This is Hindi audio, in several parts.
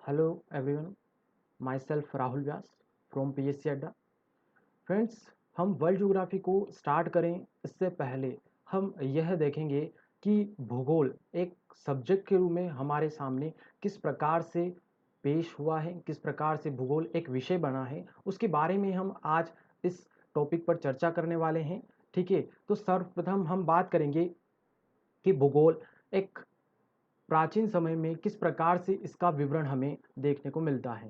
Hello everyone, my self Rahul Vyas from PSC अड्डा। फ्रेंड्स, हम वर्ल्ड ज्योग्राफी को स्टार्ट करें इससे पहले हम यह देखेंगे कि भूगोल एक सब्जेक्ट के रूप में हमारे सामने किस प्रकार से पेश हुआ है, किस प्रकार से भूगोल एक विषय बना है, उसके बारे में हम आज इस टॉपिक पर चर्चा करने वाले हैं। ठीक है, तो सर्वप्रथम हम बात करेंगे कि भूगोल एक प्राचीन समय में किस प्रकार से इसका विवरण हमें देखने को मिलता है।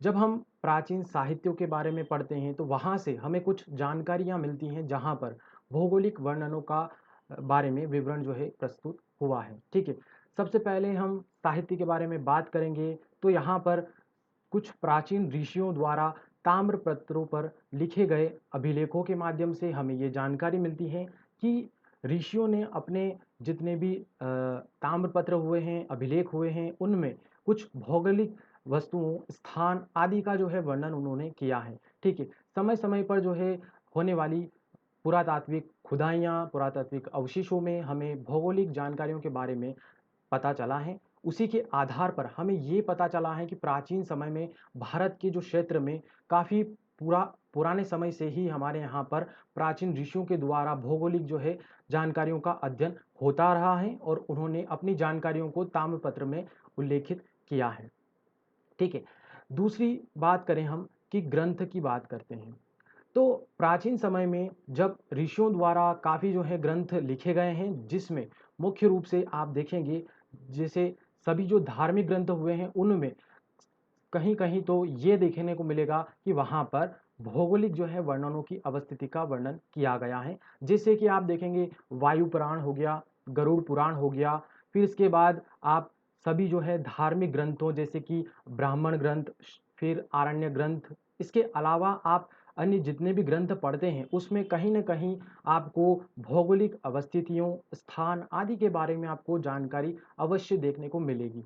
जब हम प्राचीन साहित्यों के बारे में पढ़ते हैं तो वहाँ से हमें कुछ जानकारियाँ मिलती हैं जहाँ पर भौगोलिक वर्णनों का बारे में विवरण जो है प्रस्तुत हुआ है। ठीक है, सबसे पहले हम साहित्य के बारे में बात करेंगे तो यहाँ पर कुछ प्राचीन ऋषियों द्वारा ताम्रपत्रों पर लिखे गए अभिलेखों के माध्यम से हमें ये जानकारी मिलती है कि ऋषियों ने अपने जितने भी ताम्रपत्र हुए हैं, अभिलेख हुए हैं, उनमें कुछ भौगोलिक वस्तुओं, स्थान आदि का जो है वर्णन उन्होंने किया है। ठीक है, समय समय पर जो है होने वाली पुरातात्विक खुदाइयाँ, पुरातात्विक अवशेषों में हमें भौगोलिक जानकारियों के बारे में पता चला है। उसी के आधार पर हमें ये पता चला है कि प्राचीन समय में भारत के जो क्षेत्र में काफ़ी पुराने समय से ही हमारे यहाँ पर प्राचीन ऋषियों के द्वारा भौगोलिक जो है जानकारियों का अध्ययन होता रहा है और उन्होंने अपनी जानकारियों को ताम्रपत्र में उल्लेखित किया है। ठीक है, दूसरी बात करें हम कि ग्रंथ की बात करते हैं तो प्राचीन समय में जब ऋषियों द्वारा काफ़ी जो है ग्रंथ लिखे गए हैं, जिसमें मुख्य रूप से आप देखेंगे जैसे सभी जो धार्मिक ग्रंथ हुए हैं उनमें कहीं कहीं तो ये देखने को मिलेगा कि वहाँ पर भौगोलिक जो है वर्णनों की अवस्थिति का वर्णन किया गया है। जैसे कि आप देखेंगे वायु पुराण हो गया, गरुड़ पुराण हो गया, फिर इसके बाद आप सभी जो है धार्मिक ग्रंथों जैसे कि ब्राह्मण ग्रंथ, फिर आरण्य ग्रंथ, इसके अलावा आप अन्य जितने भी ग्रंथ पढ़ते हैं उसमें कहीं न कहीं आपको भौगोलिक अवस्थितियों, स्थान आदि के बारे में आपको जानकारी अवश्य देखने को मिलेगी।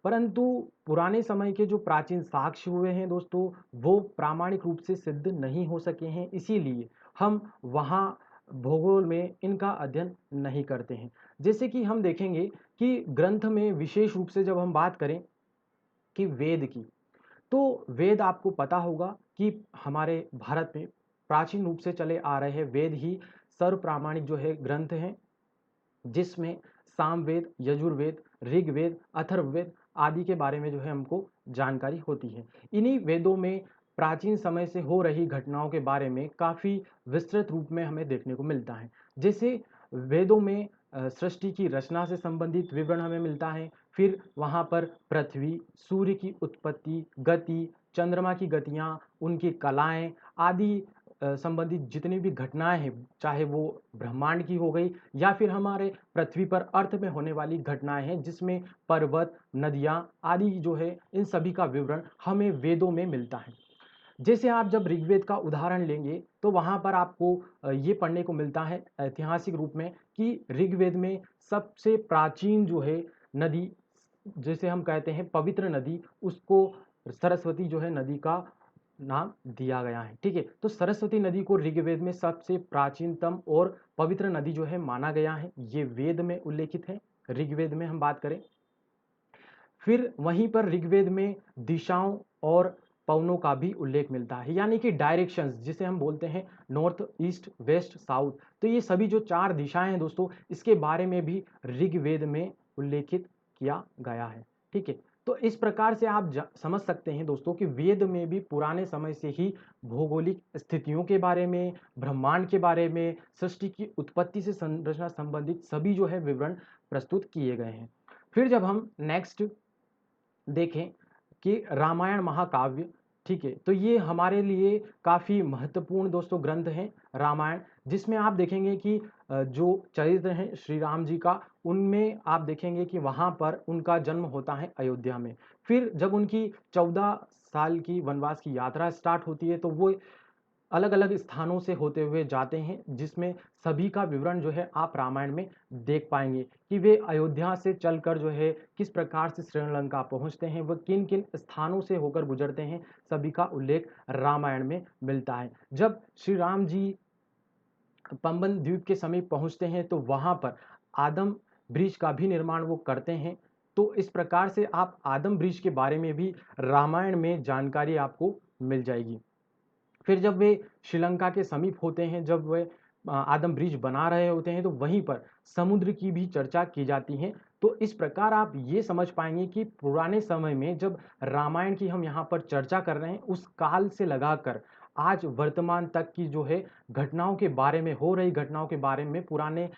परंतु पुराने समय के जो प्राचीन साक्ष्य हुए हैं दोस्तों, वो प्रामाणिक रूप से सिद्ध नहीं हो सके हैं, इसीलिए हम वहाँ भूगोल में इनका अध्ययन नहीं करते हैं। जैसे कि हम देखेंगे कि ग्रंथ में विशेष रूप से जब हम बात करें कि वेद की, तो वेद आपको पता होगा कि हमारे भारत में प्राचीन रूप से चले आ रहे वेद ही सर्व प्रामाणिक जो है ग्रंथ हैं, जिसमें सामवेद, यजुर्वेद, ऋग्वेद, अथर्ववेद आदि के बारे में जो है हमको जानकारी होती है। इन्हीं वेदों में प्राचीन समय से हो रही घटनाओं के बारे में काफ़ी विस्तृत रूप में हमें देखने को मिलता है। जैसे वेदों में सृष्टि की रचना से संबंधित विवरण हमें मिलता है, फिर वहाँ पर पृथ्वी, सूर्य की उत्पत्ति, गति, चंद्रमा की गतियाँ, उनकी कलाएँ आदि संबंधित जितनी भी घटनाएँ हैं, चाहे वो ब्रह्मांड की हो गई या फिर हमारे पृथ्वी पर अर्थ में होने वाली घटनाएं हैं जिसमें पर्वत, नदियाँ आदि जो है इन सभी का विवरण हमें वेदों में मिलता है। जैसे आप जब ऋग्वेद का उदाहरण लेंगे तो वहाँ पर आपको ये पढ़ने को मिलता है ऐतिहासिक रूप में कि ऋग्वेद में सबसे प्राचीन जो है नदी, जिसे हम कहते हैं पवित्र नदी, उसको सरस्वती जो है नदी का नाम दिया गया है। ठीक है, तो सरस्वती नदी को ऋग्वेद में सबसे प्राचीनतम और पवित्र नदी जो है माना गया है। ये वेद में उल्लेखित है, ऋग्वेद में हम बात करें। फिर वहीं पर ऋग्वेद में दिशाओं और पवनों का भी उल्लेख मिलता है, यानी कि डायरेक्शंस जिसे हम बोलते हैं नॉर्थ, ईस्ट, वेस्ट, साउथ। तो ये सभी जो चार दिशाएं हैं दोस्तों, इसके बारे में भी ऋग्वेद में उल्लेखित किया गया है। ठीक है, तो इस प्रकार से आप समझ सकते हैं दोस्तों कि वेद में भी पुराने समय से ही भौगोलिक स्थितियों के बारे में, ब्रह्मांड के बारे में, सृष्टि की उत्पत्ति से संरचना संबंधित सभी जो है विवरण प्रस्तुत किए गए हैं। फिर जब हम नेक्स्ट देखें कि रामायण महाकाव्य, ठीक है, तो ये हमारे लिए काफ़ी महत्वपूर्ण दोस्तों ग्रंथ हैं रामायण, जिसमें आप देखेंगे कि जो चरित्र हैं श्री राम जी का, उनमें आप देखेंगे कि वहाँ पर उनका जन्म होता है अयोध्या में। फिर जब उनकी 14 साल की वनवास की यात्रा स्टार्ट होती है तो वो अलग अलग स्थानों से होते हुए जाते हैं, जिसमें सभी का विवरण जो है आप रामायण में देख पाएंगे कि वे अयोध्या से चलकर जो है किस प्रकार से श्रीलंका पहुंचते हैं, वह किन किन स्थानों से होकर गुजरते हैं, सभी का उल्लेख रामायण में मिलता है। जब श्री राम जी पंबन द्वीप के समीप पहुंचते हैं तो वहां पर आदम ब्रिज का भी निर्माण वो करते हैं। तो इस प्रकार से आप आदम ब्रिज के बारे में भी रामायण में जानकारी आपको मिल जाएगी। फिर जब वे श्रीलंका के समीप होते हैं, जब वे आदम ब्रिज बना रहे होते हैं, तो वहीं पर समुद्र की भी चर्चा की जाती है। तो इस प्रकार आप ये समझ पाएंगे कि पुराने समय में जब रामायण की हम यहाँ पर चर्चा कर रहे हैं, उस काल से लगाकर आज वर्तमान तक की जो है घटनाओं के बारे में, हो रही घटनाओं के बारे में पुराने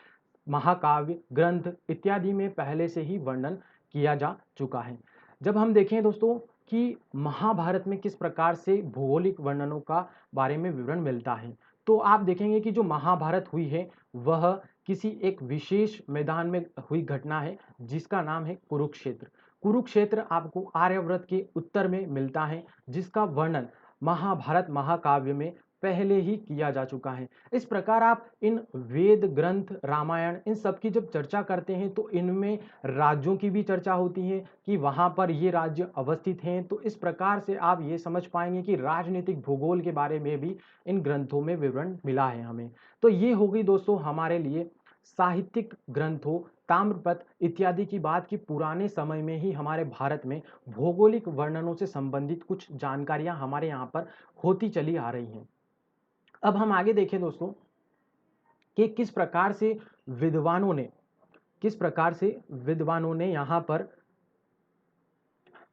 महाकाव्य ग्रंथ इत्यादि में पहले से ही वर्णन किया जा चुका है। जब हम देखें दोस्तों कि महाभारत में किस प्रकार से भौगोलिक वर्णनों का बारे में विवरण मिलता है, तो आप देखेंगे कि जो महाभारत हुई है वह किसी एक विशेष मैदान में हुई घटना है जिसका नाम है कुरुक्षेत्र। कुरुक्षेत्र आपको आर्यव्रत के उत्तर में मिलता है, जिसका वर्णन महाभारत महाकाव्य में पहले ही किया जा चुका है। इस प्रकार आप इन वेद ग्रंथ रामायण इन सब की जब चर्चा करते हैं तो इनमें राज्यों की भी चर्चा होती है कि वहाँ पर ये राज्य अवस्थित हैं। तो इस प्रकार से आप ये समझ पाएंगे कि राजनीतिक भूगोल के बारे में भी इन ग्रंथों में विवरण मिला है हमें। तो ये हो गई दोस्तों हमारे लिए साहित्यिक ग्रंथों, ताम्रपत्र इत्यादि की बात की पुराने समय में ही हमारे भारत में भौगोलिक वर्णनों से संबंधित कुछ जानकारियां हमारे यहाँ पर होती चली आ रही हैं। अब हम आगे देखें दोस्तों कि किस प्रकार से विद्वानों ने यहाँ पर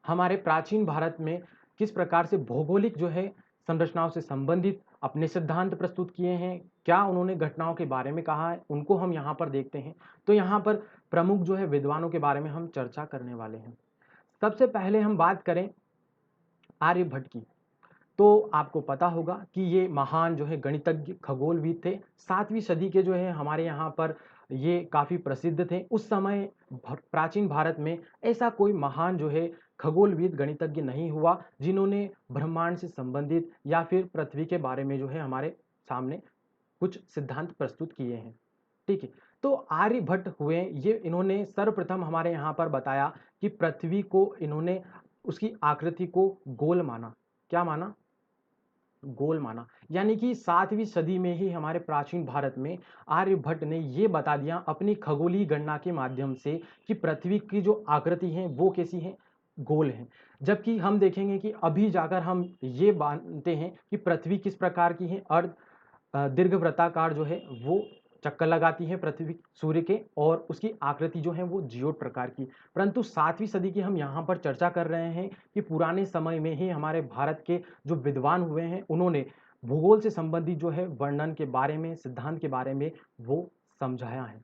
हमारे प्राचीन भारत में किस प्रकार से भौगोलिक जो है संरचनाओं से संबंधित अपने सिद्धांत प्रस्तुत किए हैं, क्या उन्होंने घटनाओं के बारे में कहा है, उनको हम यहाँ पर देखते हैं। तो यहाँ पर प्रमुख जो है विद्वानों के बारे में हम चर्चा करने वाले हैं। सबसे पहले हम बात करें आर्यभट्ट की, तो आपको पता होगा कि ये महान जो है गणितज्ञ खगोलविद थे। 7वीं सदी के जो है हमारे यहाँ पर ये काफ़ी प्रसिद्ध थे। उस समय प्राचीन भारत में ऐसा कोई महान जो है खगोलविद गणितज्ञ नहीं हुआ जिन्होंने ब्रह्मांड से संबंधित या फिर पृथ्वी के बारे में जो है हमारे सामने कुछ सिद्धांत प्रस्तुत किए हैं। ठीक है, तो आर्यभट्ट हुए ये, इन्होंने सर्वप्रथम हमारे यहाँ पर बताया कि पृथ्वी को इन्होंने उसकी आकृति को गोल माना। क्या माना? गोल माना। यानी कि 7वीं सदी में ही हमारे प्राचीन भारत में आर्यभट्ट ने ये बता दिया अपनी खगोलीय गणना के माध्यम से कि पृथ्वी की जो आकृति है वो कैसी है, गोल है। जबकि हम देखेंगे कि अभी जाकर हम ये मानते हैं कि पृथ्वी किस प्रकार की है, अर्ध दीर्घवृत्ताकार जो है वो चक्कर लगाती है पृथ्वी सूर्य के, और उसकी आकृति जो है वो जियोट प्रकार की। परंतु 7वीं सदी की हम यहाँ पर चर्चा कर रहे हैं कि पुराने समय में ही हमारे भारत के जो विद्वान हुए हैं उन्होंने भूगोल से संबंधित जो है वर्णन के बारे में, सिद्धांत के बारे में वो समझाया है।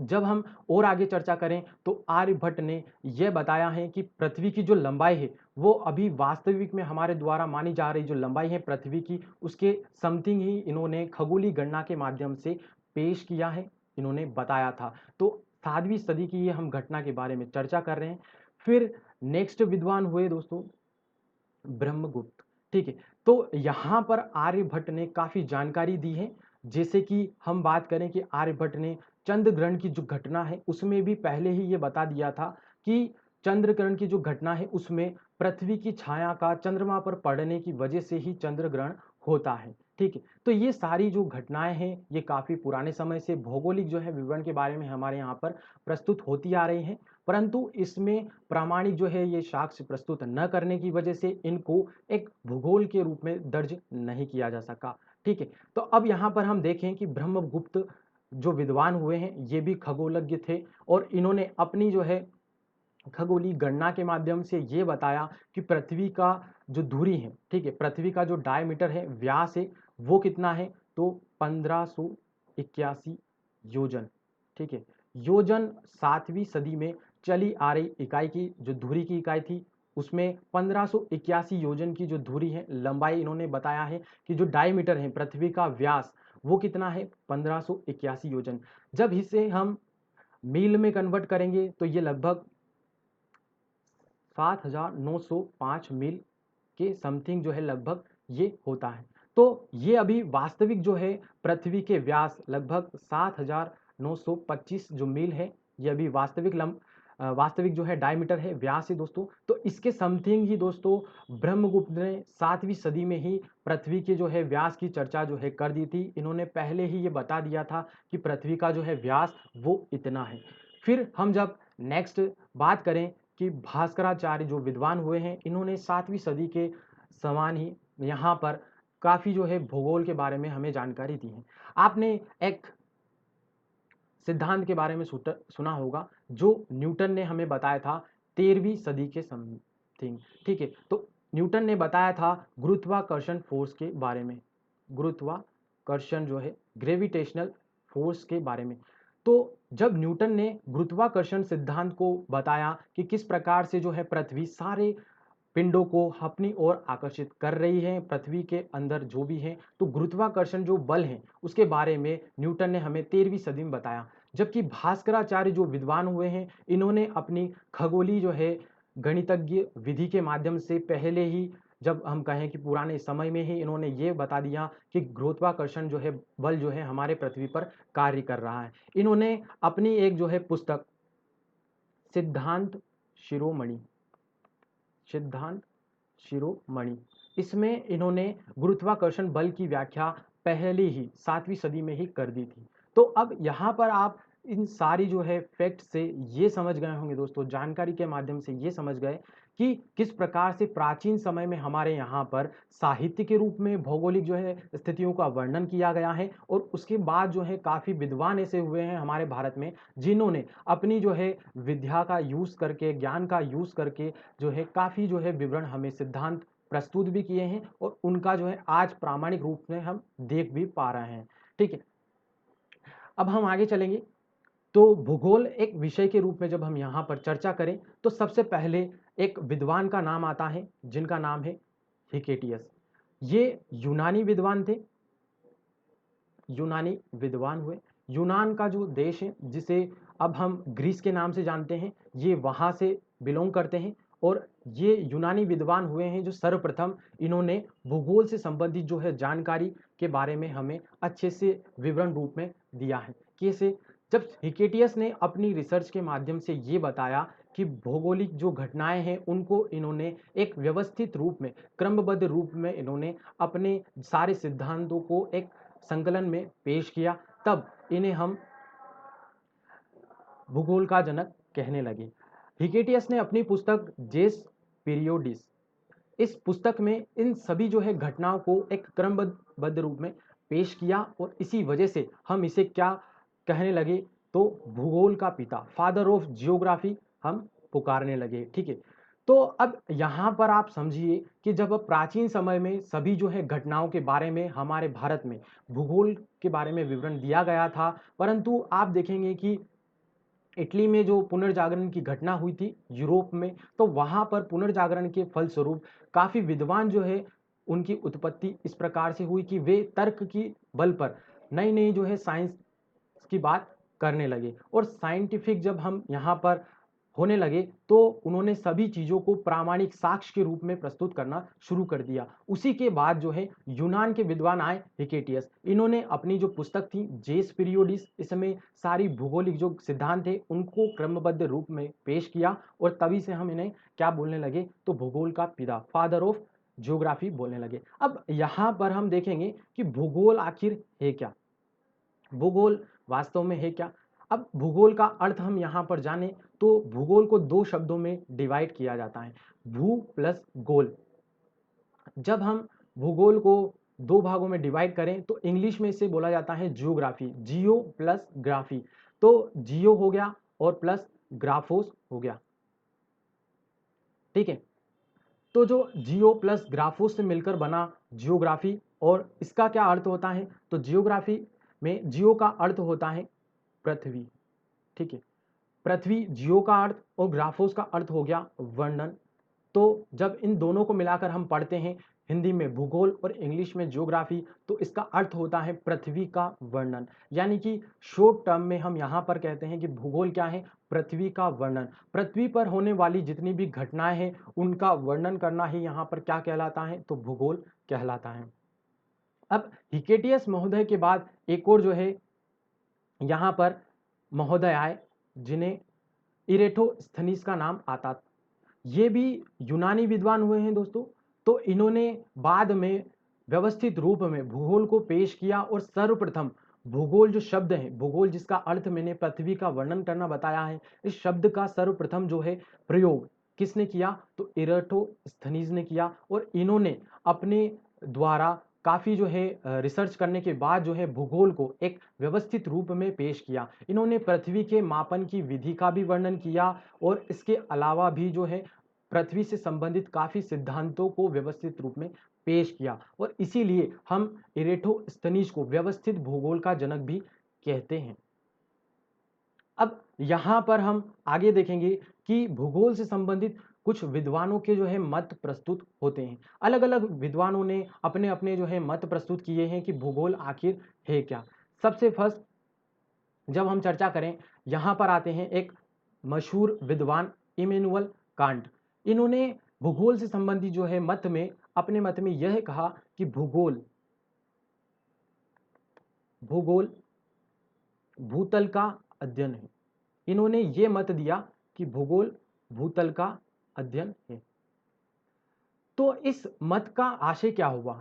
जब हम और आगे चर्चा करें तो आर्यभट्ट ने यह बताया है कि पृथ्वी की जो लंबाई है वो अभी वास्तविक में हमारे द्वारा मानी जा रही जो लंबाई है पृथ्वी की, उसके समथिंग ही इन्होंने खगोलीय गणना के माध्यम से पेश किया है, इन्होंने बताया था। तो 7वीं सदी की ये हम घटना के बारे में चर्चा कर रहे हैं। फिर नेक्स्ट विद्वान हुए दोस्तों ब्रह्मगुप्त। ठीक है, तो यहाँ पर आर्यभट्ट ने काफ़ी जानकारी दी है। जैसे कि हम बात करें कि आर्यभट्ट ने चंद्र ग्रहण की जो घटना है उसमें भी पहले ही ये बता दिया था कि चंद्र ग्रहण की जो घटना है उसमें पृथ्वी की छाया का चंद्रमा पर पड़ने की वजह से ही चंद्र ग्रहण होता है। ठीक है, तो ये सारी जो घटनाएं हैं ये काफ़ी पुराने समय से भौगोलिक जो है विवरण के बारे में हमारे यहाँ पर प्रस्तुत होती आ रही हैं, परंतु इसमें प्रामाणिक जो है ये साक्ष्य प्रस्तुत न करने की वजह से इनको एक भूगोल के रूप में दर्ज नहीं किया जा सका। ठीक है, तो अब यहाँ पर हम देखें कि ब्रह्मगुप्त जो विद्वान हुए हैं ये भी खगोलज्ञ थे, और इन्होंने अपनी जो है खगोलीय गणना के माध्यम से ये बताया कि पृथ्वी का जो दूरी है, ठीक है, पृथ्वी का जो डायमीटर है, व्यास है, वो कितना है, तो 1581 योजन। ठीक है, योजन 7वीं सदी में चली आ रही इकाई की जो धुरी की इकाई थी उसमें 1581 योजन की जो धुरी है लंबाई इन्होंने बताया है कि जो डायमीटर है पृथ्वी का व्यास वो कितना है, 1581 योजन। जब इसे हम मील में कन्वर्ट करेंगे तो ये लगभग 7905 मील के समथिंग जो है लगभग ये होता है। तो ये अभी वास्तविक जो है पृथ्वी के व्यास लगभग 7925 जो मील है, ये अभी वास्तविक जो है डायमीटर है, व्यास है दोस्तों। तो इसके समथिंग ही दोस्तों ब्रह्मगुप्त ने 7वीं सदी में ही पृथ्वी के जो है व्यास की चर्चा जो है कर दी थी। इन्होंने पहले ही ये बता दिया था कि पृथ्वी का जो है व्यास वो इतना है। फिर हम जब नेक्स्ट बात करें कि भास्कराचार्य जो विद्वान हुए हैं, इन्होंने 7वीं सदी के समान ही यहाँ पर काफ़ी जो है भूगोल के बारे में हमें जानकारी दी है। आपने एक सिद्धांत के बारे में सुना होगा जो न्यूटन ने हमें बताया था 13वीं सदी के समथिंग, ठीक है। तो न्यूटन ने बताया था गुरुत्वाकर्षण फोर्स के बारे में, गुरुत्वाकर्षण जो है ग्रेविटेशनल फोर्स के बारे में। तो जब न्यूटन ने गुरुत्वाकर्षण सिद्धांत को बताया कि किस प्रकार से जो है पृथ्वी सारे पिंडों को अपनी ओर आकर्षित कर रही है, पृथ्वी के अंदर जो भी है, तो गुरुत्वाकर्षण जो बल है उसके बारे में न्यूटन ने हमें 13वीं सदी में बताया। जबकि भास्कराचार्य जो विद्वान हुए हैं, इन्होंने अपनी खगोली जो है गणितज्ञ विधि के माध्यम से पहले ही, जब हम कहें कि पुराने समय में ही, इन्होंने ये बता दिया कि गुरुत्वाकर्षण जो है बल जो है हमारे पृथ्वी पर कार्य कर रहा है। इन्होंने अपनी एक जो है पुस्तक सिद्धांत शिरोमणि, सिद्धांत शिरोमणि, इसमें इन्होंने गुरुत्वाकर्षण बल की व्याख्या पहले ही 7वीं सदी में ही कर दी थी। तो अब यहाँ पर आप इन सारी जो है फैक्ट से ये समझ गए होंगे दोस्तों, जानकारी के माध्यम से ये समझ गए कि किस प्रकार से प्राचीन समय में हमारे यहाँ पर साहित्य के रूप में भौगोलिक जो है स्थितियों का वर्णन किया गया है, और उसके बाद जो है काफ़ी विद्वान ऐसे हुए हैं हमारे भारत में जिन्होंने अपनी जो है विद्या का यूज़ करके, ज्ञान का यूज़ करके जो है काफ़ी जो है विवरण हमें सिद्धांत प्रस्तुत भी किए हैं, और उनका जो है आज प्रामाणिक रूप में हम देख भी पा रहे हैं, ठीक है। अब हम आगे चलेंगे। तो भूगोल एक विषय के रूप में जब हम यहाँ पर चर्चा करें तो सबसे पहले एक विद्वान का नाम आता है जिनका नाम है हिकेटियस। ये यूनानी विद्वान थे, यूनानी विद्वान हुए। यूनान का जो देश है जिसे अब हम ग्रीस के नाम से जानते हैं, ये वहाँ से बिलोंग करते हैं, और ये यूनानी विद्वान हुए हैं जो सर्वप्रथम इन्होंने भूगोल से संबंधित जो है जानकारी के बारे में हमें अच्छे से विवरण रूप में दिया है। कैसे? जब हिकेटियस ने अपनी रिसर्च के माध्यम से ये बताया कि भौगोलिक जो घटनाएं हैं उनको इन्होंने एक व्यवस्थित रूप में, क्रमबद्ध रूप में इन्होंने अपने सारे सिद्धांतों को एक संकलन में पेश किया, तब इन्हें हम भूगोल का जनक कहने लगे। हिकेटियस ने अपनी पुस्तक जेस पीरियोडिस, इस पुस्तक में इन सभी जो है घटनाओं को एक क्रमबद्ध रूप में पेश किया, और इसी वजह से हम इसे क्या कहने लगे, तो भूगोल का पिता, फादर ऑफ जियोग्राफी हम पुकारने लगे, ठीक है। तो अब यहाँ पर आप समझिए कि जब प्राचीन समय में सभी जो है घटनाओं के बारे में हमारे भारत में भूगोल के बारे में विवरण दिया गया था, परंतु आप देखेंगे कि इटली में जो पुनर्जागरण की घटना हुई थी यूरोप में, तो वहाँ पर पुनर्जागरण के फलस्वरूप काफ़ी विद्वान जो है उनकी उत्पत्ति इस प्रकार से हुई कि वे तर्क की बल पर नई नई जो है साइंस की बात करने लगे, और साइंटिफिक जब हम यहाँ पर होने लगे तो उन्होंने सभी चीज़ों को प्रामाणिक साक्ष्य के रूप में प्रस्तुत करना शुरू कर दिया। उसी के बाद जो है यूनान के विद्वान आए हिकेटियस, इन्होंने अपनी जो पुस्तक थी जेस पीरियोडिस, इसमें सारी भूगोलिक जो सिद्धांत थे उनको क्रमबद्ध रूप में पेश किया, और तभी से हम इन्हें क्या बोलने लगे, तो भूगोल का पिता, फादर ऑफ ज्योग्राफी बोलने लगे। अब यहाँ पर हम देखेंगे कि भूगोल आखिर है क्या, भूगोल वास्तव में है क्या। अब भूगोल का अर्थ हम यहाँ पर जाने तो भूगोल को दो शब्दों में डिवाइड किया जाता है, भू प्लस गोल। जब हम भूगोल को दो भागों में डिवाइड करें तो इंग्लिश में इसे बोला जाता है जियोग्राफी, जियो प्लस ग्राफी। तो जियो हो गया और प्लस ग्राफोस हो गया, ठीक है। तो जो जियो प्लस ग्राफोस से मिलकर बना जियोग्राफी, और इसका क्या अर्थ होता है, तो जियोग्राफी में जियो का अर्थ होता है पृथ्वी, ठीक है। पृथ्वी जियो का अर्थ, और ग्राफोस का अर्थ हो गया वर्णन। तो जब इन दोनों को मिलाकर हम पढ़ते हैं, हिंदी में भूगोल और इंग्लिश में ज्योग्राफी, तो इसका अर्थ होता है पृथ्वी का वर्णन। यानी कि शॉर्ट टर्म में हम यहाँ पर कहते हैं कि भूगोल क्या है, पृथ्वी का वर्णन। पृथ्वी पर होने वाली जितनी भी घटनाएं हैं उनका वर्णन करना ही यहाँ पर क्या कहलाता है, तो भूगोल कहलाता है। अब हिकेटियस महोदय के बाद एक और जो है यहाँ पर महोदय आए जिन्हें इरेटोस्थनीज का नाम आता। ये भी यूनानी विद्वान हुए हैं दोस्तों। तो इन्होंने बाद में व्यवस्थित रूप में भूगोल को पेश किया, और सर्वप्रथम भूगोल जो शब्द है, भूगोल जिसका अर्थ मैंने पृथ्वी का वर्णन करना बताया है, इस शब्द का सर्वप्रथम जो है प्रयोग किसने किया, तो इराटोस्थनीज ने किया। और इन्होंने अपने द्वारा काफ़ी जो है रिसर्च करने के बाद जो है भूगोल को एक व्यवस्थित रूप में पेश किया। इन्होंने पृथ्वी के मापन की विधि का भी वर्णन किया और इसके अलावा भी जो है पृथ्वी से संबंधित काफ़ी सिद्धांतों को व्यवस्थित रूप में पेश किया। और इसीलिए हम इरेटोस्थनीज को व्यवस्थित भूगोल का जनक भी कहते हैं। अब यहाँ पर हम आगे देखेंगे कि भूगोल से संबंधित कुछ विद्वानों के जो है मत प्रस्तुत होते हैं। अलग अलग विद्वानों ने अपने अपने जो है मत प्रस्तुत किए हैं कि भूगोल आखिर है क्या। सबसे फर्स्ट जब हम चर्चा करें, यहाँ पर आते हैं एक मशहूर विद्वान इमैनुअल कांट। इन्होंने भूगोल से संबंधित जो है मत में अपने मत में यह कहा कि भूगोल भूगोल भूतल का अध्ययन है। इन्होंने ये मत दिया कि भूगोल भूतल का अध्ययन है। तो इस मत का आशय क्या हुआ,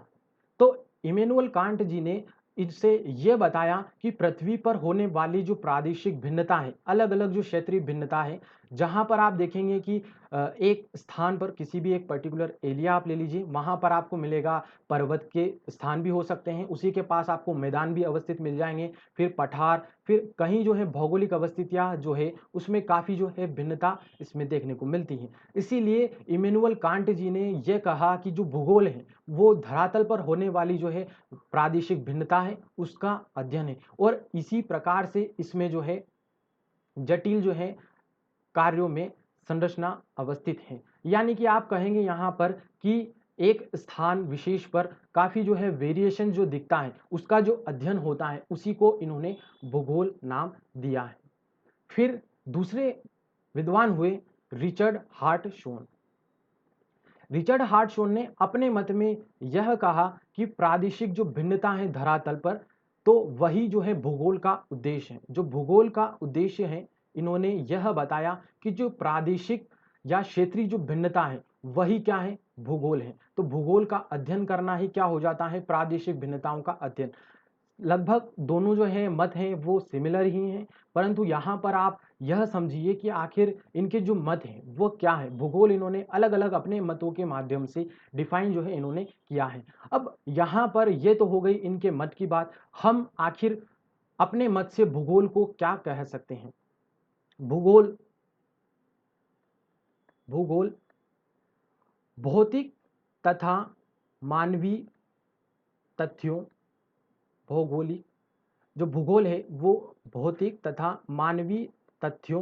तो इमैनुअल कांट जी ने इससे यह बताया कि पृथ्वी पर होने वाली जो प्रादेशिक भिन्नता है, अलग अलग जो क्षेत्रीय भिन्नता है, जहां पर आप देखेंगे कि एक स्थान पर किसी भी एक पर्टिकुलर एरिया आप ले लीजिए, वहां पर आपको मिलेगा पर्वत के स्थान भी हो सकते हैं, उसी के पास आपको मैदान भी अवस्थित मिल जाएंगे, फिर पठार, फिर कहीं जो है भौगोलिक अवस्थितियां जो है उसमें काफ़ी जो है भिन्नता इसमें देखने को मिलती है। इसीलिए इमैनुअल कांट जी ने यह कहा कि जो भूगोल है वो धरातल पर होने वाली जो है प्रादेशिक भिन्नता है उसका अध्ययन है। और इसी प्रकार से इसमें जो है जटिल जो है कार्यों में संरचना अवस्थित है। यानी कि आप कहेंगे यहाँ पर कि एक स्थान विशेष पर काफ़ी जो है वेरिएशन जो दिखता है उसका जो अध्ययन होता है उसी को इन्होंने भूगोल नाम दिया है। फिर दूसरे विद्वान हुए रिचर्ड हार्टशोन। रिचर्ड हार्टशोन ने अपने मत में यह कहा कि प्रादेशिक जो भिन्नता है धरातल पर, तो वही जो है भूगोल का उद्देश्य है। जो भूगोल का उद्देश्य है, इन्होंने यह बताया कि जो प्रादेशिक या क्षेत्रीय जो भिन्नता है वही क्या है, भूगोल है। तो भूगोल का अध्ययन करना ही क्या हो जाता है, प्रादेशिक भिन्नताओं का अध्ययन। लगभग दोनों जो है मत हैं वो सिमिलर ही हैं, परंतु यहाँ पर आप यह समझिए कि आखिर इनके जो मत हैं वो क्या है। भूगोल इन्होंने अलग अलग अपने मतों के माध्यम से डिफाइन जो है इन्होंने किया है। अब यहाँ पर ये तो हो गई इनके मत की बात। हम आखिर अपने मत से भूगोल को क्या कह सकते हैं। भूगोल भूगोल भौतिक तथा मानवीय तथ्यों, भौगोलिक जो भूगोल है वो भौतिक तथा मानवीय तथ्यों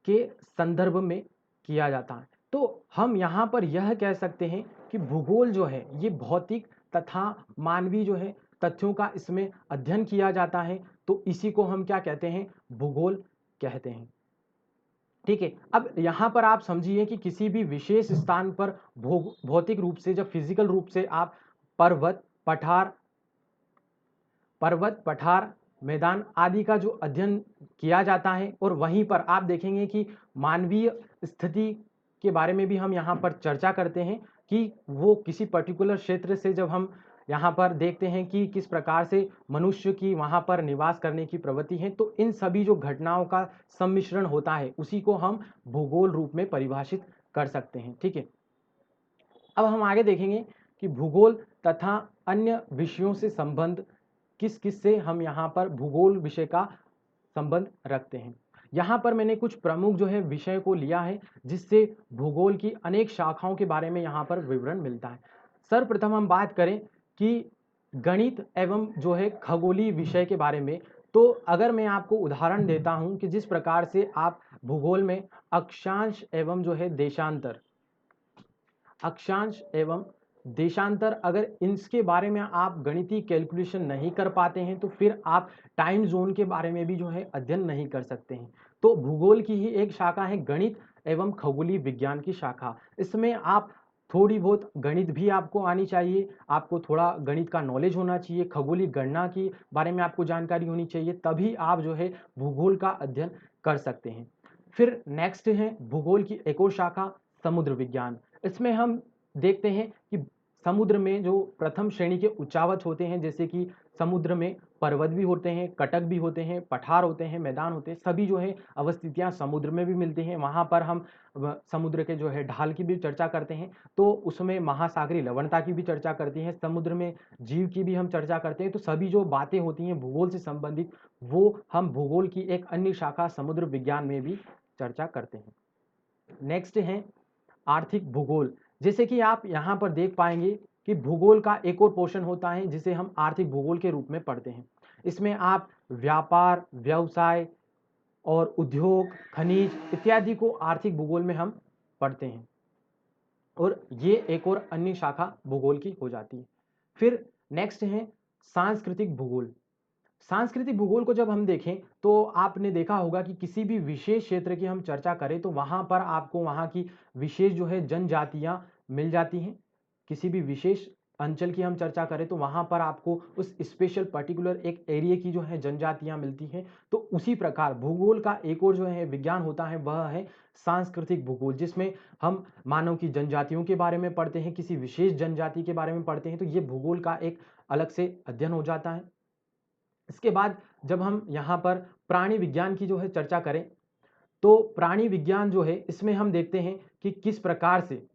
के संदर्भ में किया जाता है। तो हम यहाँ पर यह कह सकते हैं कि भूगोल जो है ये भौतिक तथा मानवीय जो है तथ्यों का इसमें अध्ययन किया जाता है, तो इसी को हम क्या कहते हैं, भूगोल कहते हैं। ठीक है, अब यहाँ पर आप समझिए कि किसी भी विशेष स्थान पर भौतिक रूप से, जब फिजिकल रूप से आप पर्वत पठार मैदान आदि का जो अध्ययन किया जाता है, और वहीं पर आप देखेंगे कि मानवीय स्थिति के बारे में भी हम यहाँ पर चर्चा करते हैं कि वो किसी पर्टिकुलर क्षेत्र से जब हम यहाँ पर देखते हैं कि किस प्रकार से मनुष्य की वहाँ पर निवास करने की प्रवृत्ति है, तो इन सभी जो घटनाओं का सम्मिश्रण होता है उसी को हम भूगोल रूप में परिभाषित कर सकते हैं। ठीक है, अब हम आगे देखेंगे कि भूगोल तथा अन्य विषयों से संबंध किस किस से हम यहाँ पर भूगोल विषय का संबंध रखते हैं। यहाँ पर मैंने कुछ प्रमुख जो है विषय को लिया है जिससे भूगोल की अनेक शाखाओं के बारे में यहाँ पर विवरण मिलता है। सर्वप्रथम हम बात करें कि गणित एवं जो है खगोलीय विषय के बारे में, तो अगर मैं आपको उदाहरण देता हूँ कि जिस प्रकार से आप भूगोल में अक्षांश एवं जो है देशांतर, अक्षांश एवं देशांतर, अगर इसके बारे में आप गणितीय कैलकुलेशन नहीं कर पाते हैं तो फिर आप टाइम जोन के बारे में भी जो है अध्ययन नहीं कर सकते हैं। तो भूगोल की ही एक शाखा है गणित एवं खगोलीय विज्ञान की शाखा। इसमें आप थोड़ी बहुत गणित भी आपको आनी चाहिए, आपको थोड़ा गणित का नॉलेज होना चाहिए, खगोलीय गणना के बारे में आपको जानकारी होनी चाहिए, तभी आप जो है भूगोल का अध्ययन कर सकते हैं। फिर नेक्स्ट है भूगोल की एक और शाखा समुद्र विज्ञान। इसमें हम देखते हैं कि समुद्र में जो प्रथम श्रेणी के उच्चावच होते हैं, जैसे कि समुद्र में पर्वत भी होते हैं, कटक भी होते हैं, पठार होते हैं, मैदान होते हैं, सभी जो है अवस्थितियां समुद्र में भी मिलती हैं। वहां पर हम समुद्र के जो है ढाल की भी चर्चा करते हैं, तो उसमें महासागरीय लवणता की भी चर्चा करती हैं, समुद्र में जीव की भी हम चर्चा करते हैं। तो सभी जो बातें होती हैं भूगोल से संबंधित, वो हम भूगोल की एक अन्य शाखा समुद्र विज्ञान में भी चर्चा करते हैं। नेक्स्ट है आर्थिक भूगोल। जैसे कि आप यहाँ पर देख पाएंगे कि भूगोल का एक और पोर्शन होता है जिसे हम आर्थिक भूगोल के रूप में पढ़ते हैं। इसमें आप व्यापार, व्यवसाय और उद्योग, खनिज इत्यादि को आर्थिक भूगोल में हम पढ़ते हैं, और ये एक और अन्य शाखा भूगोल की हो जाती है। फिर नेक्स्ट है सांस्कृतिक भूगोल। सांस्कृतिक भूगोल को जब हम देखें तो आपने देखा होगा कि किसी भी विशेष क्षेत्र की हम चर्चा करें तो वहां पर आपको वहां की विशेष जो है जनजातियां मिल जाती हैं। किसी भी विशेष अंचल की हम चर्चा करें तो वहां पर आपको उस स्पेशल पर्टिकुलर एक एरिया की जो है जनजातियां मिलती हैं। तो उसी प्रकार भूगोल का एक और जो है विज्ञान होता है वह है सांस्कृतिक भूगोल, जिसमें हम मानव की जनजातियों के बारे में पढ़ते हैं, किसी विशेष जनजाति के बारे में पढ़ते हैं। तो ये भूगोल का एक अलग से अध्ययन हो जाता है। इसके बाद जब हम यहाँ पर प्राणी विज्ञान की जो है चर्चा करें तो प्राणी विज्ञान जो है इसमें हम देखते हैं कि किस प्रकार से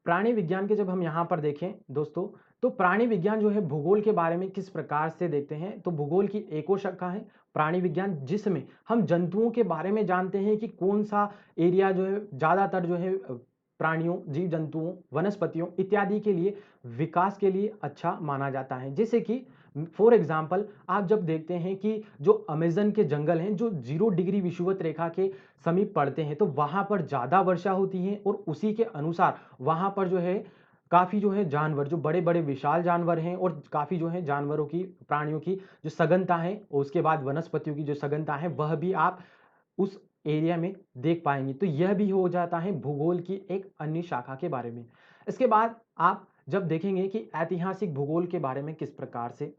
प्राणी विज्ञान के जब हम यहाँ पर देखें दोस्तों, तो प्राणी विज्ञान जो है भूगोल के बारे में किस प्रकार से देखते हैं। तो भूगोल की एक और शाखा है प्राणी विज्ञान, जिसमें हम जंतुओं के बारे में जानते हैं कि कौन सा एरिया जो है ज्यादातर जो है प्राणियों, जीव जंतुओं, वनस्पतियों इत्यादि के लिए विकास के लिए अच्छा माना जाता है। जैसे कि फॉर एग्जाम्पल आप जब देखते हैं कि जो अमेजन के जंगल हैं जो 0 डिग्री विषुवत रेखा के समीप पड़ते हैं, तो वहां पर ज्यादा वर्षा होती है, और उसी के अनुसार वहां पर जो है काफी जो है जानवर, जो बड़े बड़े विशाल जानवर हैं, और काफी जो है जानवरों की, प्राणियों की जो सघनता है, और उसके बाद वनस्पतियों की जो सघनता है वह भी आप उस एरिया में देख पाएंगे। तो यह भी हो जाता है भूगोल की एक अन्य शाखा के बारे में। इसके बाद आप जब देखेंगे कि ऐतिहासिक भूगोल के बारे में किस प्रकार से,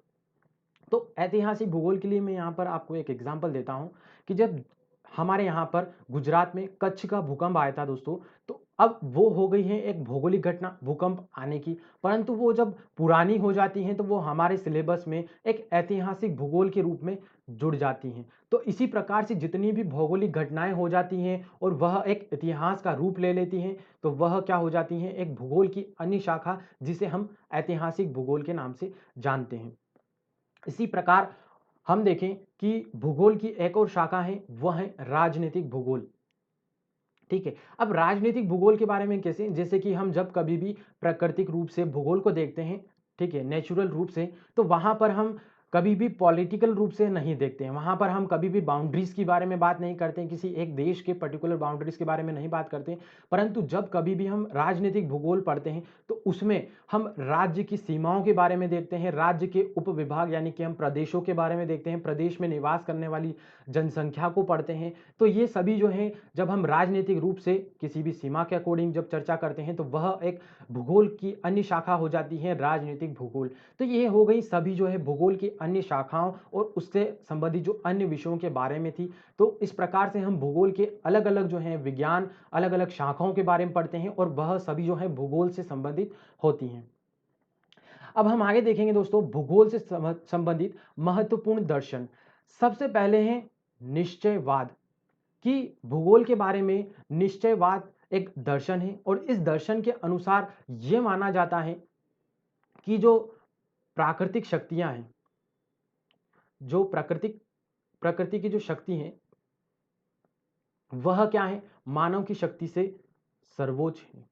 तो ऐतिहासिक भूगोल के लिए मैं यहाँ पर आपको एक एग्जांपल देता हूँ कि जब हमारे यहाँ पर गुजरात में कच्छ का भूकंप आया था दोस्तों, तो अब वो हो गई है एक भौगोलिक घटना भूकंप आने की, परंतु वो जब पुरानी हो जाती हैं तो वो हमारे सिलेबस में एक ऐतिहासिक भूगोल के रूप में जुड़ जाती हैं। तो इसी प्रकार से जितनी भी भौगोलिक घटनाएं हो जाती हैं और वह एक इतिहास का रूप ले लेती हैं, तो वह क्या हो जाती हैं, एक भूगोल की अन्य शाखा, जिसे हम ऐतिहासिक भूगोल के नाम से जानते हैं। इसी प्रकार हम देखें कि भूगोल की एक और शाखा है, वह है राजनीतिक भूगोल। ठीक है, अब राजनीतिक भूगोल के बारे में कैसे, जैसे कि हम जब कभी भी प्राकृतिक रूप से भूगोल को देखते हैं, ठीक है, नेचुरल रूप से, तो वहां पर हम कभी भी पॉलिटिकल रूप से नहीं देखते हैं। वहां पर हम कभी भी बाउंड्रीज के बारे में बात नहीं करते हैं, किसी एक देश के पर्टिकुलर बाउंड्रीज के बारे में नहीं बात करते हैं। परंतु जब कभी भी हम राजनीतिक भूगोल पढ़ते हैं तो उसमें हम राज्य की सीमाओं के बारे में देखते हैं, राज्य के उप विभाग यानी कि हम प्रदेशों के बारे में देखते हैं, प्रदेश में निवास करने वाली जनसंख्या को पढ़ते हैं। तो ये सभी जो है जब हम राजनीतिक रूप से किसी भी सीमा के अकॉर्डिंग जब चर्चा करते हैं तो वह एक भूगोल की अन्य शाखा हो जाती है, राजनीतिक भूगोल। तो ये हो गई सभी जो है भूगोल की अन्य शाखाओं और उससे संबंधित जो अन्य विषयों के बारे में थी। तो इस प्रकार से हम भूगोल के अलग अलग जो है विज्ञान, अलग अलग शाखाओं के बारे में पढ़ते हैं, और वह सभी जो है भूगोल से संबंधित होती हैं। अब हम आगे देखेंगे दोस्तों भूगोल से संबंधित महत्वपूर्ण दर्शन। सबसे पहले हैं निश्चयवाद, कि भूगोल के बारे में निश्चयवाद एक दर्शन है, और इस दर्शन के अनुसार यह माना जाता है कि जो प्राकृतिक शक्तियां हैं, जो प्रकृति की जो शक्ति है वह क्या है, मानव की शक्ति से सर्वोच्च है।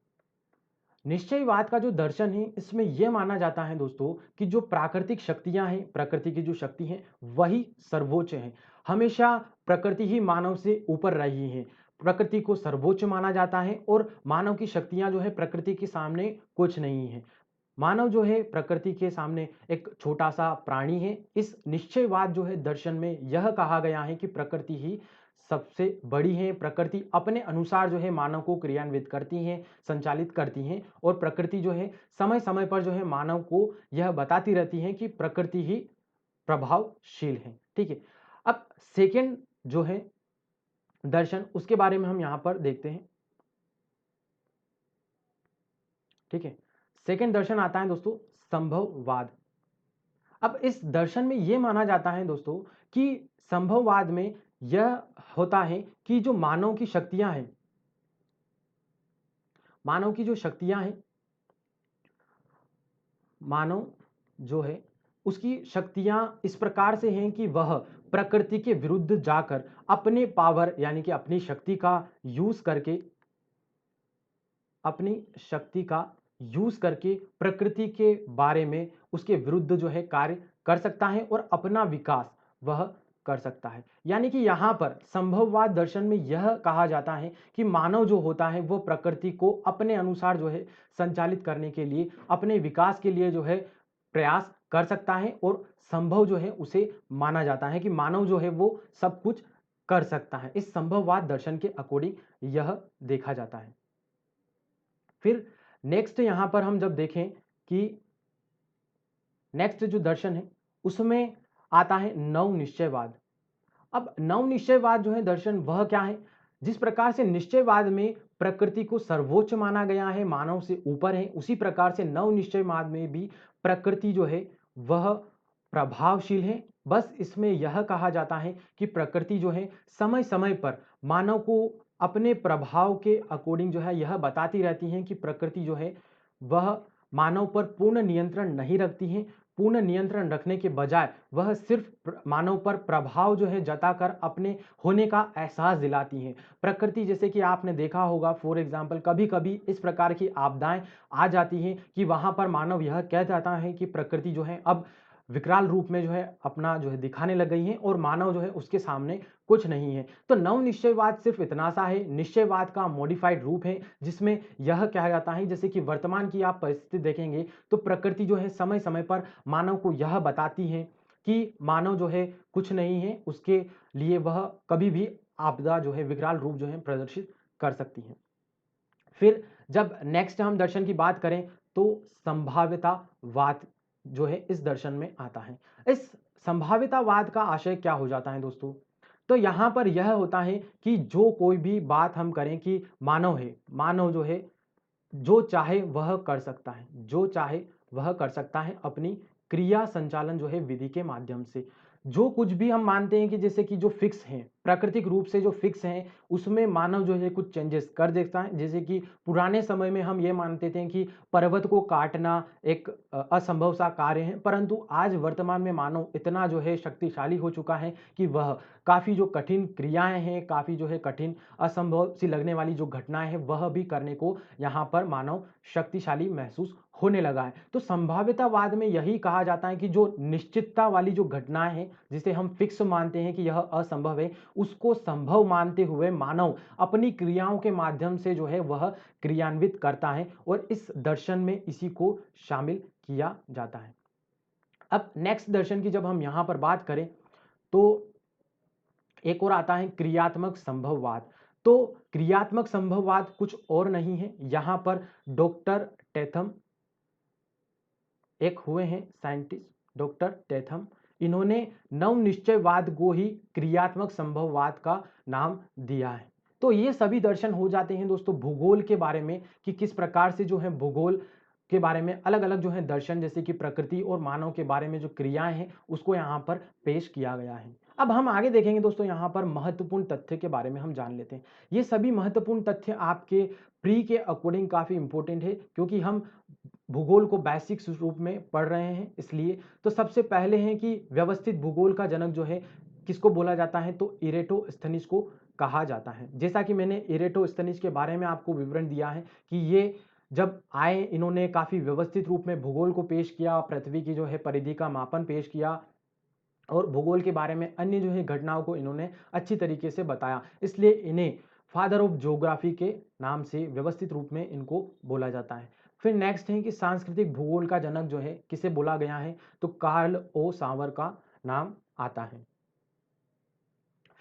निश्चयवाद का जो दर्शन है इसमें यह माना जाता है दोस्तों कि जो प्राकृतिक शक्तियां हैं, प्रकृति की जो शक्ति है वही सर्वोच्च है। हमेशा प्रकृति ही मानव से ऊपर रही है, प्रकृति को सर्वोच्च माना जाता है, और मानव की शक्तियां जो है प्रकृति के सामने कुछ नहीं है। मानव जो है प्रकृति के सामने एक छोटा सा प्राणी है। इस निश्चयवाद जो है दर्शन में यह कहा गया है कि प्रकृति ही सबसे बड़ी है, प्रकृति अपने अनुसार जो है मानव को क्रियान्वित करती है, संचालित करती है, और प्रकृति जो है समय समय पर जो है मानव को यह बताती रहती है कि प्रकृति ही प्रभावशील है। ठीक है, अब सेकेंड जो है दर्शन, उसके बारे में हम यहां पर देखते हैं। ठीक है, सेकंड दर्शन आता है दोस्तों संभववाद। अब इस दर्शन में यह माना जाता है दोस्तों कि संभववाद में यह होता है कि जो मानव की शक्तियां हैं, मानव की जो शक्तियां हैं, मानव जो है उसकी शक्तियां इस प्रकार से हैं कि वह प्रकृति के विरुद्ध जाकर अपने पावर यानी कि अपनी शक्ति का यूज करके, अपनी शक्ति का यूज करके प्रकृति के बारे में उसके विरुद्ध जो है कार्य कर सकता है और अपना विकास वह कर सकता है। यानी कि यहां पर संभववाद दर्शन में यह कहा जाता है कि मानव जो होता है वह प्रकृति को अपने अनुसार जो है संचालित करने के लिए, अपने विकास के लिए जो है प्रयास कर सकता है और संभव जो है उसे माना जाता है कि मानव जो है वो सब कुछ कर सकता है। इस संभववाद दर्शन के अकॉर्डिंग यह देखा जाता है। फिर नेक्स्ट यहां पर हम जब देखें कि नेक्स्ट जो दर्शन है उसमें आता है नव निश्चयवाद। अब नव निश्चयवाद जो है दर्शन वह क्या है, जिस प्रकार से निश्चयवाद में प्रकृति को सर्वोच्च माना गया है, मानव से ऊपर है, उसी प्रकार से नव निश्चयवाद में भी प्रकृति जो है वह प्रभावशील है। बस इसमें यह कहा जाता है कि प्रकृति जो है समय समय पर मानव को अपने प्रभाव के अकॉर्डिंग जो है यह बताती रहती है कि प्रकृति जो है वह मानव पर पूर्ण नियंत्रण नहीं रखती है। पूर्ण नियंत्रण रखने के बजाय वह सिर्फ मानव पर प्रभाव जो है जताकर अपने होने का एहसास दिलाती हैं। प्रकृति जैसे कि आपने देखा होगा फॉर एग्जांपल कभी कभी इस प्रकार की आपदाएं आ जाती हैं कि वहां पर मानव यह कह जाता है कि प्रकृति जो है अब विकराल रूप में जो है अपना जो है दिखाने लग गई है और मानव जो है उसके सामने कुछ नहीं है। तो नव निश्चयवाद सिर्फ इतना सा है, निश्चयवाद का मॉडिफाइड रूप है जिसमें यह कहा जाता है, जैसे कि वर्तमान की आप परिस्थिति देखेंगे तो प्रकृति जो है समय समय पर मानव को यह बताती है कि मानव जो है कुछ नहीं है, उसके लिए वह कभी भी आपदा जो है विकराल रूप जो है प्रदर्शित कर सकती है। फिर जब नेक्स्ट हम दर्शन की बात करें तो संभाव्यतावाद जो है इस दर्शन में आता है। इस संभाव्यतावाद का आशय क्या हो जाता है दोस्तों, तो यहां पर यह होता है कि जो कोई भी बात हम करें कि मानव है, मानव जो है जो चाहे वह कर सकता है, जो चाहे वह कर सकता है अपनी क्रिया संचालन जो है विधि के माध्यम से। जो कुछ भी हम मानते हैं कि जैसे कि जो फिक्स हैं, प्राकृतिक रूप से जो फिक्स हैं, उसमें मानव जो है कुछ चेंजेस कर देता है। जैसे कि पुराने समय में हम ये मानते थे कि पर्वत को काटना एक असंभव सा कार्य है, परंतु आज वर्तमान में मानव इतना जो है शक्तिशाली हो चुका है कि वह काफ़ी जो कठिन क्रियाएं हैं, काफ़ी जो है कठिन असंभव सी लगने वाली जो घटनाएं हैं वह भी करने को यहाँ पर मानव शक्तिशाली महसूस होने लगा है। तो संभाव्यतावाद में यही कहा जाता है कि जो निश्चितता वाली जो घटनाएं हैं जिसे हम फिक्स मानते हैं कि यह असंभव है, उसको संभव मानते हुए मानव अपनी क्रियाओं के माध्यम से जो है वह क्रियान्वित करता है और इस दर्शन में इसी को शामिल किया जाता है। अब नेक्स्ट दर्शन की जब हम यहां पर बात करें तो एक और आता है क्रियात्मक संभववाद। तो क्रियात्मक संभववाद कुछ और नहीं है, यहां पर डॉक्टर टेथम एक हुए हैं साइंटिस्ट, डॉक्टर टेथम, इन्होंने नव निश्चयवाद को ही क्रियात्मक संभववाद का नाम दिया है। तो ये सभी दर्शन हो जाते हैं दोस्तों भूगोल के बारे में कि किस प्रकार से जो है भूगोल के बारे में अलग अलग जो है दर्शन जैसे कि प्रकृति और मानव के बारे में जो क्रियाएं हैं उसको यहाँ पर पेश किया गया है। अब हम आगे देखेंगे दोस्तों, यहाँ पर महत्वपूर्ण तथ्य के बारे में हम जान लेते हैं। ये सभी महत्वपूर्ण तथ्य आपके प्री के अकॉर्डिंग काफी इंपॉर्टेंट है क्योंकि हम भूगोल को बेसिक रूप में पढ़ रहे हैं इसलिए। तो सबसे पहले है कि व्यवस्थित भूगोल का जनक जो है किसको बोला जाता है, तो इरेटोस्थनीज को कहा जाता है। जैसा कि मैंने इरेटोस्थनीज के बारे में आपको विवरण दिया है कि ये जब आए इन्होंने काफी व्यवस्थित रूप में भूगोल को पेश किया, पृथ्वी की जो है परिधि का मापन पेश किया और भूगोल के बारे में अन्य जो है घटनाओं को इन्होंने अच्छी तरीके से बताया, इसलिए इन्हें फादर ऑफ ज्योग्राफी के नाम से व्यवस्थित रूप में इनको बोला जाता है। फिर नेक्स्ट है कि सांस्कृतिक भूगोल का जनक जो है किसे बोला गया है, तो कार्ल ओ सावर का नाम आता है।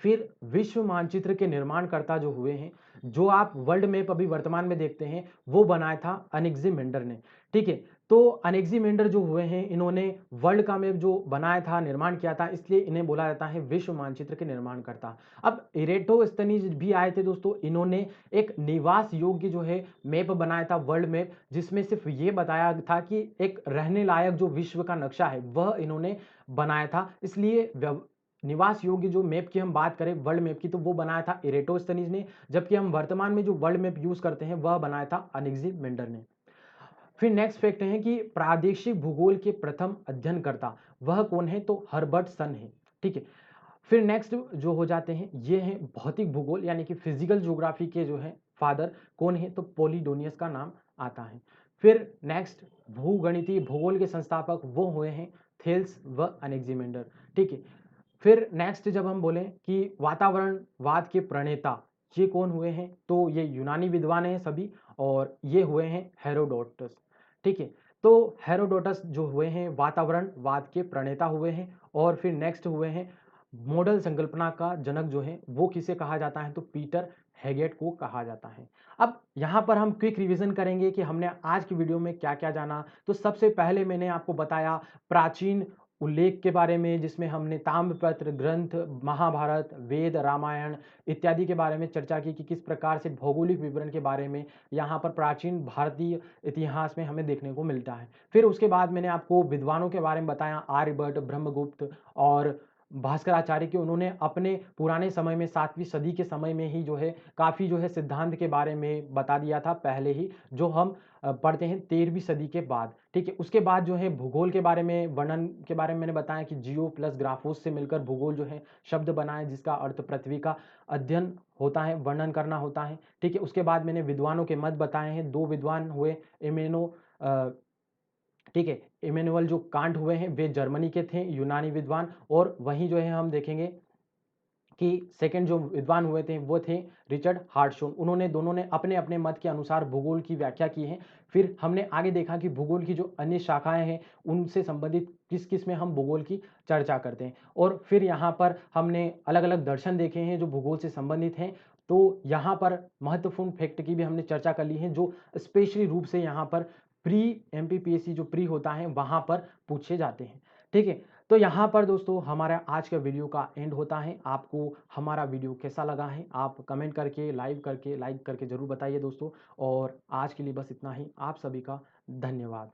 फिर विश्व मानचित्र के निर्माणकर्ता जो हुए हैं, जो आप वर्ल्ड मैप अभी वर्तमान में देखते हैं वो बनाया था अनिक्सिमेंडर ने। ठीक है, तो अनेक्सिमेंडर जो हुए हैं, इन्होंने वर्ल्ड का मैप जो बनाया था, निर्माण किया था, इसलिए इन्हें बोला जाता है विश्व मानचित्र के निर्माणकर्ता। अब इरेटोस्थनीज भी आए थे दोस्तों, इन्होंने एक निवास योग्य जो है मैप बनाया था, वर्ल्ड मैप, जिसमें सिर्फ ये बताया था कि एक रहने लायक जो विश्व का नक्शा है वह इन्होंने बनाया था। इसलिए निवास योग्य जो मैप की हम बात करें वर्ल्ड मैप की, तो वो बनाया था इरेटोस्थनीज ने, जबकि हम वर्तमान में जो वर्ल्ड मैप यूज करते हैं वह बनाया था अनेक्सिमेंडर ने। फिर नेक्स्ट फैक्ट है कि प्रादेशिक भूगोल के प्रथम अध्ययनकर्ता वह कौन है, तो हर्बर्ट सन है। ठीक है। फिर नेक्स्ट जो हो जाते हैं ये हैं भौतिक भूगोल यानी कि फिजिकल ज्योग्राफी के जो है फादर कौन है, तो पोलिडोनियस का नाम आता है। फिर नेक्स्ट भूगणितीय भूगोल के संस्थापक वो हुए हैं थेल्स व अनेक्सिमेंडर। ठीक है। फिर नेक्स्ट जब हम बोलें कि वातावरणवाद के प्रणेता ये कौन हुए हैं, तो ये यूनानी विद्वान हैं सभी, और ये हुए हैं हेरोडोटस। ठीक है। तो हेरोडोटस जो हुए हैं वातावरणवाद के प्रणेता हुए हैं। और फिर नेक्स्ट हुए हैं मॉडल संकल्पना का जनक जो है वो किसे कहा जाता है, तो पीटर हेगेट को कहा जाता है। अब यहाँ पर हम क्विक रिवीजन करेंगे कि हमने आज की वीडियो में क्या क्या जाना। तो सबसे पहले मैंने आपको बताया प्राचीन उल्लेख के बारे में, जिसमें हमने ताम्रपत्र ग्रंथ, महाभारत, वेद, रामायण इत्यादि के बारे में चर्चा की कि किस प्रकार से भौगोलिक विवरण के बारे में यहाँ पर प्राचीन भारतीय इतिहास में हमें देखने को मिलता है। फिर उसके बाद मैंने आपको विद्वानों के बारे में बताया, आर्यभट्ट, ब्रह्मगुप्त और भास्कराचार्य के। उन्होंने अपने पुराने समय में 7वीं सदी के समय में ही जो है काफ़ी जो है सिद्धांत के बारे में बता दिया था पहले ही, जो हम पढ़ते हैं 13वीं सदी के बाद। ठीक है। उसके बाद जो है भूगोल के बारे में, वर्णन के बारे में मैंने बताया कि जियो प्लस ग्राफोस से मिलकर भूगोल जो है शब्द बना है, जिसका अर्थ पृथ्वी का अध्ययन होता है, वर्णन करना होता है। ठीक है। उसके बाद मैंने विद्वानों के मत बताए हैं, दो विद्वान हुए इमेनो ठीक है, इमेनुअल जो कांट हुए हैं वे जर्मनी के थे, यूनानी विद्वान। और वहीं जो है हम देखेंगे कि सेकंड जो विद्वान हुए थे वो थे रिचर्ड हार्टशोन। उन्होंने दोनों ने अपने अपने मत के अनुसार भूगोल की व्याख्या की है। फिर हमने आगे देखा कि भूगोल की जो अन्य शाखाएं हैं उनसे संबंधित किस किस में हम भूगोल की चर्चा करते हैं। और फिर यहाँ पर हमने अलग अलग दर्शन देखे हैं जो भूगोल से संबंधित हैं। तो यहाँ पर महत्वपूर्ण फैक्ट की भी हमने चर्चा कर ली है, जो स्पेशली रूप से यहाँ पर प्री एमपीपीएससी जो प्री होता है वहाँ पर पूछे जाते हैं। ठीक है। तो यहाँ पर दोस्तों हमारा आज का वीडियो का एंड होता है। आपको हमारा वीडियो कैसा लगा है आप कमेंट करके लाइक करके जरूर बताइए दोस्तों। और आज के लिए बस इतना ही। आप सभी का धन्यवाद।